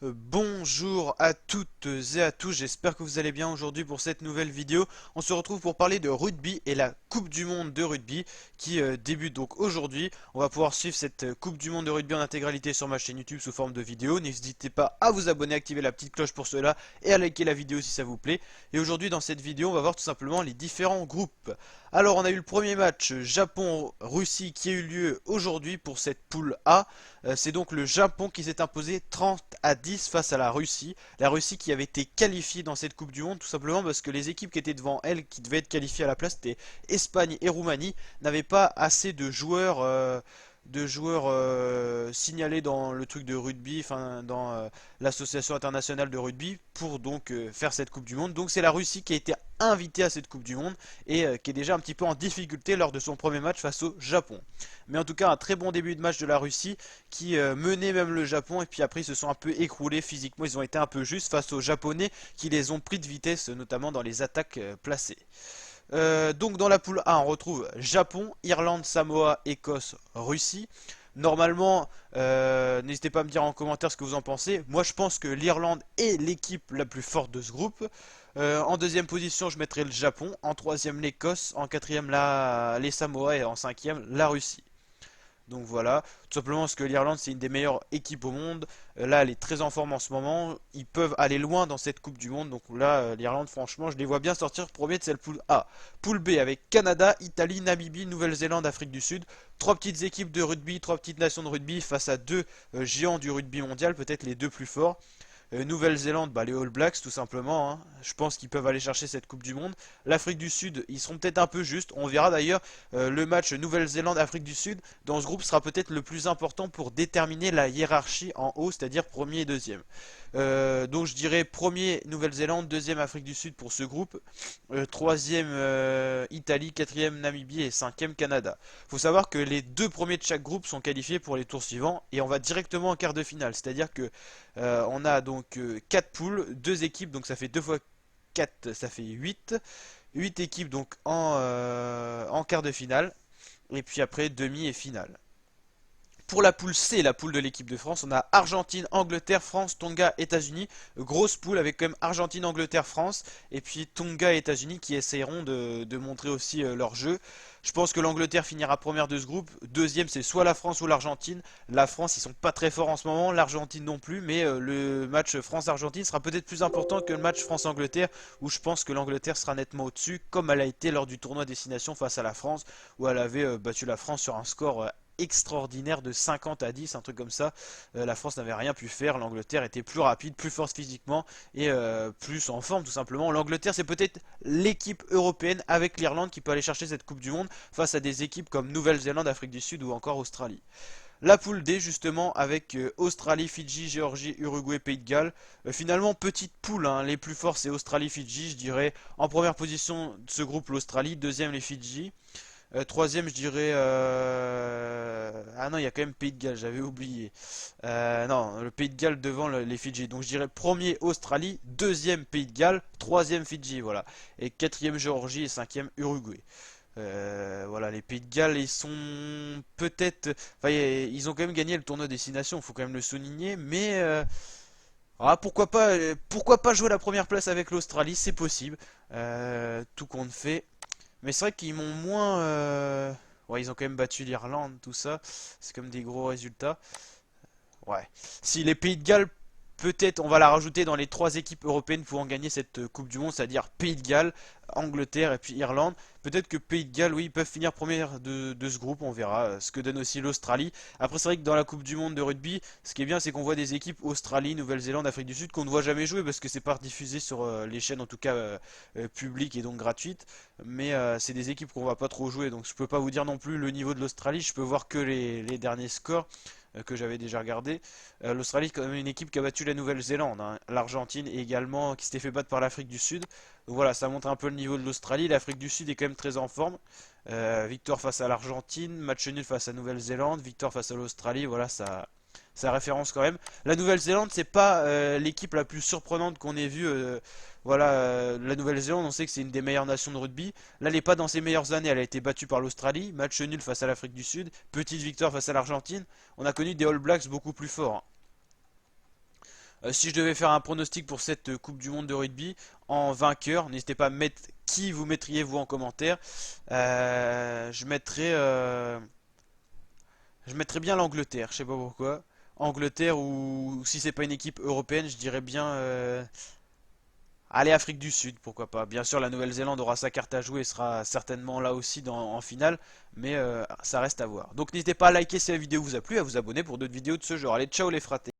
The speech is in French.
Bonjour à toutes et à tous, j'espère que vous allez bien aujourd'hui pour cette nouvelle vidéo. On se retrouve pour parler de rugby et la Coupe du Monde de rugby qui débute donc aujourd'hui. On va pouvoir suivre cette Coupe du Monde de rugby en intégralité sur ma chaîne YouTube sous forme de vidéo. N'hésitez pas à vous abonner, activer la petite cloche pour cela et à liker la vidéo si ça vous plaît. Et aujourd'hui dans cette vidéo on va voir tout simplement les différents groupes. Alors on a eu le premier match Japon-Russie qui a eu lieu aujourd'hui pour cette poule A. C'est donc le Japon qui s'est imposé 30-10 face à la Russie. La Russie qui avait été qualifiée dans cette Coupe du Monde tout simplement parce que les équipes qui étaient devant elle, qui devaient être qualifiées à la place, c'était Espagne et Roumanie, n'avaient pas assez de joueurs, signalés dans le truc de rugby, enfin dans l'association internationale de rugby pour donc faire cette Coupe du Monde. Donc c'est la Russie qui a été invitée à cette Coupe du Monde et qui est déjà un petit peu en difficulté lors de son premier match face au Japon. Mais en tout cas un très bon début de match de la Russie qui menait même le Japon et puis après ils se sont un peu écroulés physiquement, ils ont été un peu justes face aux Japonais qui les ont pris de vitesse notamment dans les attaques placées. Donc dans la poule A, on retrouve Japon, Irlande, Samoa, Écosse, Russie. Normalement, n'hésitez pas à me dire en commentaire ce que vous en pensez. Moi, je pense que l'Irlande est l'équipe la plus forte de ce groupe. En deuxième position, je mettrai le Japon. En troisième, l'Écosse. En quatrième, les Samoa. Et en cinquième, la Russie. Donc voilà, tout simplement parce que l'Irlande c'est une des meilleures équipes au monde. Là elle est très en forme en ce moment. Ils peuvent aller loin dans cette Coupe du Monde. Donc là l'Irlande franchement je les vois bien sortir premier de cette poule A. Poule B avec Canada, Italie, Namibie, Nouvelle-Zélande, Afrique du Sud. Trois petites équipes de rugby, trois petites nations de rugby face à deux géants du rugby mondial, peut-être les deux plus forts. Nouvelle-Zélande, bah, les All Blacks tout simplement, hein. Je pense qu'ils peuvent aller chercher cette Coupe du Monde. L'Afrique du Sud, ils seront peut-être un peu justes. On verra d'ailleurs le match Nouvelle-Zélande-Afrique du Sud dans ce groupe sera peut-être le plus important pour déterminer la hiérarchie en haut, c'est-à-dire premier et deuxième. Donc je dirais premier Nouvelle-Zélande, deuxième Afrique du Sud pour ce groupe, troisième Italie, quatrième Namibie et cinquième Canada. Faut savoir que les deux premiers de chaque groupe sont qualifiés pour les tours suivants et on va directement en quart de finale. C'est-à-dire que on a donc 4 poules, 2 équipes, donc ça fait 2 fois 4, ça fait 8. 8 équipes donc en quart de finale. Et puis après demi et finale. Pour la poule C, la poule de l'équipe de France, on a Argentine, Angleterre, France, Tonga, États-Unis. Grosse poule avec quand même Argentine, Angleterre, France. Et puis Tonga et États-Unis qui essayeront de montrer aussi leur jeu. Je pense que l'Angleterre finira première de ce groupe. Deuxième, c'est soit la France ou l'Argentine. La France, ils sont pas très forts en ce moment. L'Argentine non plus. Mais le match France-Argentine sera peut-être plus important que le match France-Angleterre. Où je pense que l'Angleterre sera nettement au-dessus. Comme elle a été lors du tournoi Destination face à la France. Où elle avait battu la France sur un score extraordinaire de 50-10, un truc comme ça. La France n'avait rien pu faire, l'Angleterre était plus rapide, plus forte physiquement et plus en forme tout simplement. L'Angleterre c'est peut-être l'équipe européenne avec l'Irlande qui peut aller chercher cette Coupe du Monde face à des équipes comme Nouvelle-Zélande, Afrique du Sud ou encore Australie. La poule D justement avec Australie, Fidji, Géorgie, Uruguay, Pays de Galles. Finalement petite poule, hein. Les plus forts c'est Australie, Fidji, je dirais. En première position de ce groupe l'Australie, deuxième les Fidji. Troisième, je dirais. Ah non, il y a quand même Pays de Galles, j'avais oublié. Non, le Pays de Galles devant les Fidji. Donc je dirais premier Australie, deuxième Pays de Galles, troisième Fidji, voilà. Et quatrième Géorgie et cinquième Uruguay. Voilà, les Pays de Galles, ils sont peut-être. Enfin, ils ont quand même gagné le tournoi Destination, il faut quand même le souligner. Mais pourquoi pas jouer la première place avec l'Australie, c'est possible. Tout compte fait. Mais c'est vrai qu'ils m'ont moins. Ouais, ils ont quand même battu l'Irlande, tout ça. C'est comme des gros résultats. Ouais. Si les Pays de Galles, peut-être, on va la rajouter dans les trois équipes européennes pouvant gagner cette Coupe du Monde, c'est-à-dire Pays de Galles, Angleterre et puis Irlande. Peut-être que Pays de Galles, oui, ils peuvent finir première de ce groupe, on verra ce que donne aussi l'Australie. Après, c'est vrai que dans la Coupe du Monde de rugby, ce qui est bien, c'est qu'on voit des équipes Australie, Nouvelle-Zélande, Afrique du Sud qu'on ne voit jamais jouer parce que c'est pas diffusé sur les chaînes, en tout cas publiques et donc gratuites. Mais c'est des équipes qu'on va pas trop jouer, donc je peux pas vous dire non plus le niveau de l'Australie, je peux voir que les derniers scores que j'avais déjà regardé. L'Australie, c'est quand même une équipe qui a battu la Nouvelle-Zélande, hein. L'Argentine également, qui s'était fait battre par l'Afrique du Sud. Donc voilà, ça montre un peu le niveau de l'Australie. L'Afrique du Sud est quand même très en forme. Victoire face à l'Argentine, match nul face à Nouvelle-Zélande, victoire face à l'Australie. Voilà, ça référence quand même. La Nouvelle-Zélande, c'est pas l'équipe la plus surprenante qu'on ait vue. Voilà, la Nouvelle-Zélande, on sait que c'est une des meilleures nations de rugby. Là, elle n'est pas dans ses meilleures années. Elle a été battue par l'Australie, match nul face à l'Afrique du Sud, petite victoire face à l'Argentine. On a connu des All Blacks beaucoup plus forts, hein. Si je devais faire un pronostic pour cette Coupe du Monde de rugby, en vainqueur, n'hésitez pas à mettre qui vous mettriez vous en commentaire. Je mettrais bien l'Angleterre, je sais pas pourquoi. Angleterre ou si c'est pas une équipe européenne, je dirais bien allez, Afrique du Sud, pourquoi pas. Bien sûr, la Nouvelle-Zélande aura sa carte à jouer et sera certainement là aussi en finale, mais ça reste à voir. Donc n'hésitez pas à liker si la vidéo vous a plu, à vous abonner pour d'autres vidéos de ce genre. Allez, ciao les fratés!